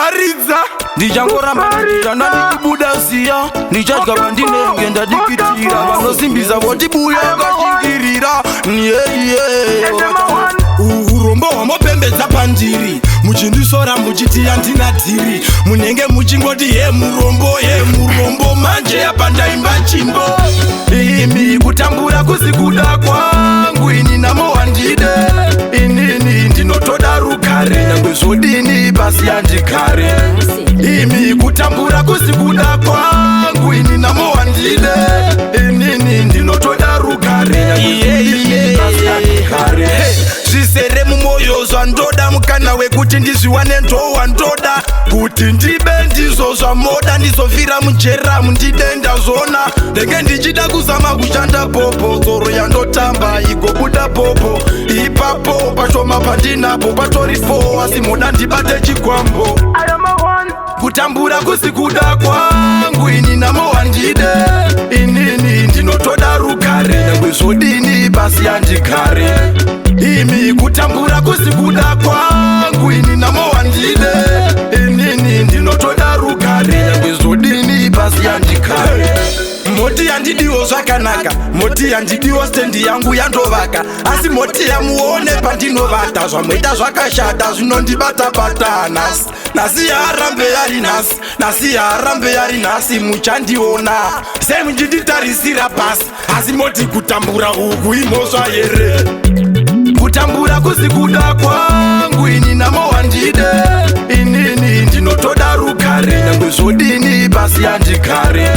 aridza ndichangoramba ndichana ndichibuda siya ndichadya ndinengenda dikitira vanosimbiza votibuya ngashingirira urombo hwamopembedza pandiri muchindisora muchiti yandina dhiri munenge muchingoti he murombo manje yapandaimba chimbo imi kutambura kuzikuda kwangu ini namo wandide inini ndinotoda rukare nyangwe zvodini pasi yandikare imi kutambura kuzikuda kwangu ini namo wandide inini ndinotoda rukare nyangwe pasi yandikare zvisere mumwoyo zvandoda mukana wekuti ndizviwane ndowandoda kuti ndibe ndizvo zvamoda ndizofira mujera mundidenda zvona ndenge ndichida kuzama kushanda popo dzoro yandotamba igobuda popo ipapo pashoma pandinapo patoripo asi moda ndibate chikwambo kutambura kusikuda kwangu ini namo wandide inini ndinotoda rukare nyangwe zvodini pasi yandikare imi kutambura kuzikuda kwangu ini namo wandide inini ndinotoda rukare nyangwe zvodini pasi yandikare moti yandidiwo zvakanaka moti yandidiwo stendi yangu yandovaka asi moti yamuone pandinovata zvamboita zvakashata zvinondibata-bata nhasi yaarambe yari nhasi nhasi yaarambe yari nhasi muchandiona semunjinditarisira pasi asi moti kutambura uku imhosva here kutambura kuzikuda kwangu ini namo wandide inini ndinotoda rukare nyangwe zvodini pasi yandikare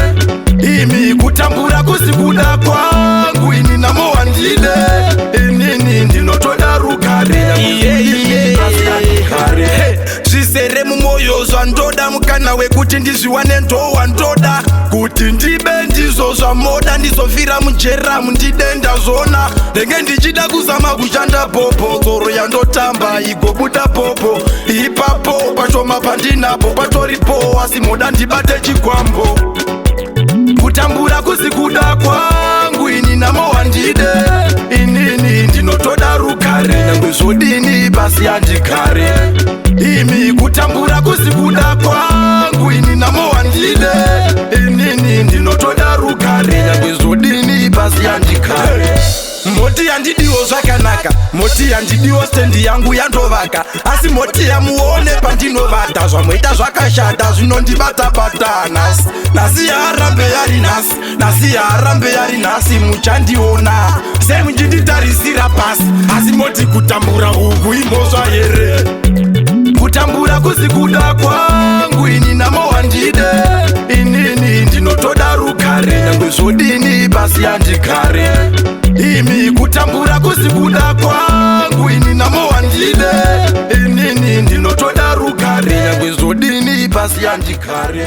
imi kutambura kuzikuda kwangu ini namo wandide inini ndinotoda rukare nyangwe pasi yandikare zvisere mumwoyo zvandoda mukana wekuti ndizviwane ndowandoda kuti ndibe ndizvo zvamoda ndizofira mujera mundidenda zvona ndenge ndichida kuzama kushanda popo dzoro yandotamba igobuda popo ipapo pashoma pandinapo patoripo asi moda ndibate chikwambo kutambura kuzikuda kwangu ini namo wandide inini ndinotoda rukare nyangwe zvodini pasi yandikare imi kutambura kuzikuda kwangu ini namo wandide inini ndinotoda rukare nyangwe zvodini pasi yandikare moti yandidiwo zvakanaka moti yandidiwo stendi yangu yandovaka asi moti yamuone pandinovata zvamboita zvakashata zvinondibata-bata nhasi yaarambe yari nhasi nhasi yaarambe yari nhasi muchandiona semunjinditarisira pasi asi moti kutambura uku imhosva here kutambura kuzikuda kwangu ini namo wandide inini ndinotoda rukare nyangwe zvodini pasi yandikare imi kutambura kuzikuda kwangu ini namo wandide inini ndinotoda rukare nyangwe zvodini pasi yandikare.